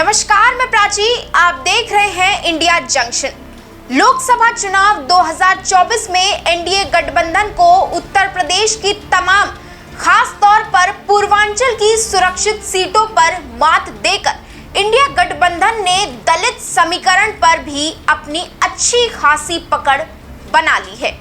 नमस्कार, मैं प्राची। आप देख रहे हैं इंडिया जंक्शन। लोकसभा चुनाव 2024 में एनडीए गठबंधन को उत्तर प्रदेश की तमाम, खास तौर पर पूर्वांचल की सुरक्षित सीटों पर मात देकर इंडिया गठबंधन ने दलित समीकरण पर भी अपनी अच्छी खासी पकड़ बना ली है।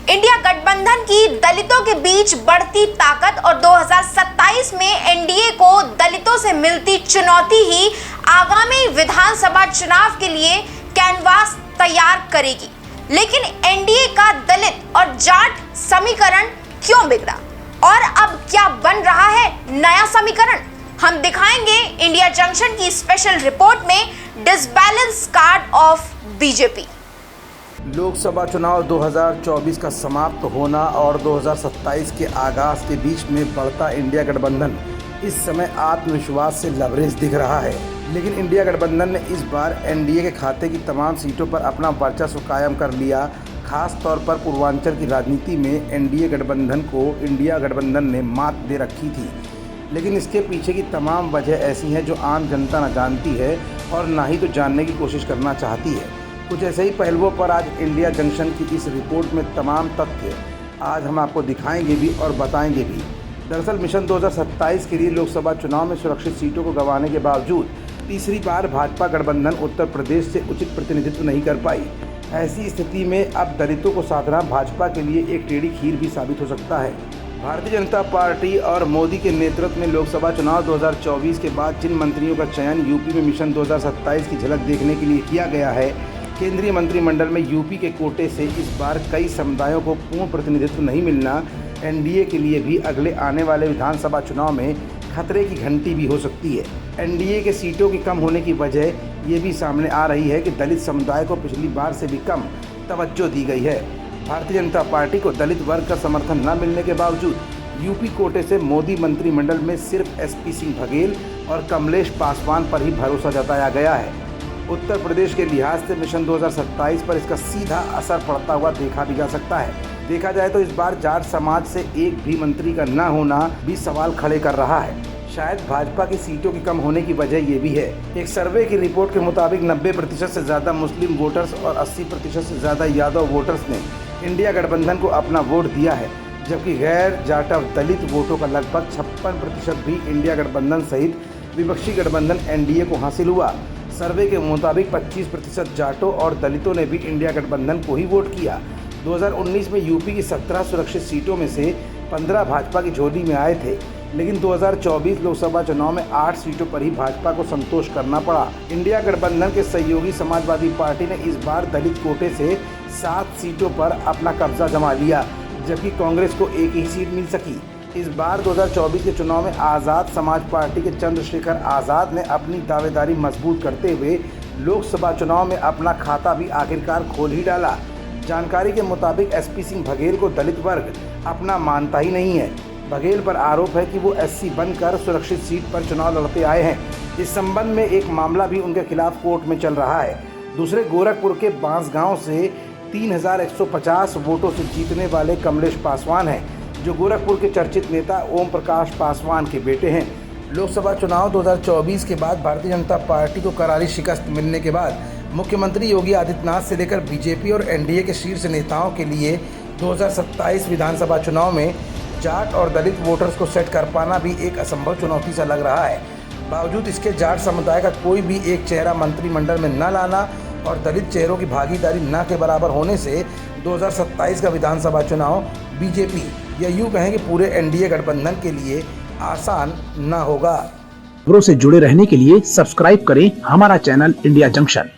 इंडिया गठबंधन की दलितों के बीच बढ़ती ताकत और 2027 में एनडीए को दलितों से मिलती चुनौती ही आगामी विधानसभा चुनाव के लिए कैनवास तैयार करेगी। लेकिन एनडीए का दलित और जाट समीकरण क्यों बिगड़ा और अब क्या बन रहा है नया समीकरण, हम दिखाएंगे इंडिया जंक्शन की स्पेशल रिपोर्ट में disbalance card of BJP. Lok Sabha चुनाव 2024 का समाप्त होना और 2027 के आगाज के बीच में बढ़ता इंडिया गठबंधन इस समय आत्मविश्वास से लबरेज दिख रहा है। लेकिन इंडिया गठबंधन ने इस बार एनडीए के खाते की तमाम सीटों पर अपना वर्चस्व कायम कर लिया। खास तौर पर पूर्वांचल की राजनीति में एनडीए गठबंधन को इंडिया गठबंधन ने मात दे रखी थी। लेकिन इसके पीछे की तमाम वजह ऐसी हैं जो आम जनता न जानती है और ना ही तो जानने की कोशिश करना चाहती है। कुछ ऐसे ही पहलुओं पर आज इंडिया जंक्शन की इस रिपोर्ट में तमाम तथ्य आज हम आपको दिखाएंगे भी और बताएंगे भी। दरअसल मिशन 2027 के लिए लोकसभा चुनाव में सुरक्षित सीटों को गंवाने के बावजूद तीसरी बार भाजपा गठबंधन उत्तर प्रदेश से उचित प्रतिनिधित्व नहीं कर पाई। ऐसी स्थिति में अब दलितों को साधना भाजपा के लिए एक टेढ़ी खीर भी साबित हो सकता है। भारतीय जनता पार्टी और मोदी के नेतृत्व में लोकसभा चुनाव 2024 के बाद जिन मंत्रियों का चयन यूपी में मिशन 2027 की झलक देखने के लिए किया गया है, केंद्रीय मंत्रिमंडल में यूपी के कोटे से इस बार कई समुदायों को पूर्ण प्रतिनिधित्व नहीं मिलना एनडीए के लिए भी अगले आने वाले विधानसभा चुनाव में खतरे की घंटी भी हो सकती है। एनडीए के सीटों की कम होने की वजह ये भी सामने आ रही है कि दलित समुदाय को पिछली बार से भी कम तवज्जो दी गई है। भारतीय जनता पार्टी को दलित वर्ग का समर्थन न मिलने के बावजूद यूपी कोटे से मोदी मंत्रिमंडल में सिर्फ एसपी सिंह बघेल और कमलेश पासवान पर ही भरोसा जताया गया है। उत्तर प्रदेश के लिहाज से मिशन 2027 पर इसका सीधा असर पड़ता हुआ देखा भी जा सकता है। देखा जाए तो इस बार जाट समाज से एक भी मंत्री का न होना भी सवाल खड़े कर रहा है। शायद भाजपा की सीटों की कम होने की वजह ये भी है। एक सर्वे की रिपोर्ट के मुताबिक 90% से ज़्यादा मुस्लिम वोटर्स और 80% से ज़्यादा यादव वोटर्स ने इंडिया गठबंधन को अपना वोट दिया है, जबकि गैर जाटव दलित वोटों का लगभग 56% भी इंडिया गठबंधन सहित विपक्षी गठबंधन एनडीए को हासिल हुआ। सर्वे के मुताबिक 25% जाटों और दलितों ने भी इंडिया गठबंधन को ही वोट किया। 2019 में यूपी की 17 सुरक्षित सीटों में से 15 भाजपा की झोली में आए थे, लेकिन 2024 लोकसभा चुनाव में 8 सीटों पर ही भाजपा को संतोष करना पड़ा। इंडिया गठबंधन के सहयोगी समाजवादी पार्टी ने इस बार दलित कोटे से 7 सीटों पर अपना कब्जा जमा लिया, जबकि कांग्रेस को एक ही सीट मिल सकी। इस बार 2024 के चुनाव में आज़ाद समाज पार्टी के चंद्रशेखर आज़ाद ने अपनी दावेदारी मजबूत करते हुए लोकसभा चुनाव में अपना खाता भी आखिरकार खोल ही डाला। जानकारी के मुताबिक एसपी सिंह बघेल को दलित वर्ग अपना मानता ही नहीं है। बघेल पर आरोप है कि वो एससी बनकर सुरक्षित सीट पर चुनाव लड़ते आए हैं। इस संबंध में एक मामला भी उनके खिलाफ कोर्ट में चल रहा है। दूसरे गोरखपुर के बांसगांव से 3150 वोटों से जीतने वाले कमलेश पासवान हैं, जो गोरखपुर के चर्चित नेता ओम प्रकाश पासवान के बेटे हैं। लोकसभा चुनाव 2024 के बाद भारतीय जनता पार्टी को करारी शिकस्त मिलने के बाद मुख्यमंत्री योगी आदित्यनाथ से लेकर बीजेपी और एनडीए के शीर्ष नेताओं के लिए 2027 विधानसभा चुनाव में जाट और दलित वोटर्स को सेट कर पाना भी एक असंभव चुनौती सा लग रहा है। बावजूद इसके जाट समुदाय का कोई भी एक चेहरा मंत्रिमंडल में न लाना और दलित चेहरों की भागीदारी न के बराबर होने से 2027 का विधानसभा चुनाव बीजेपी या यूँ कहें कि पूरे एनडीए गठबंधन के लिए आसान न होगा। खबरों से जुड़े रहने के लिए सब्सक्राइब करें हमारा चैनल इंडिया जंक्शन।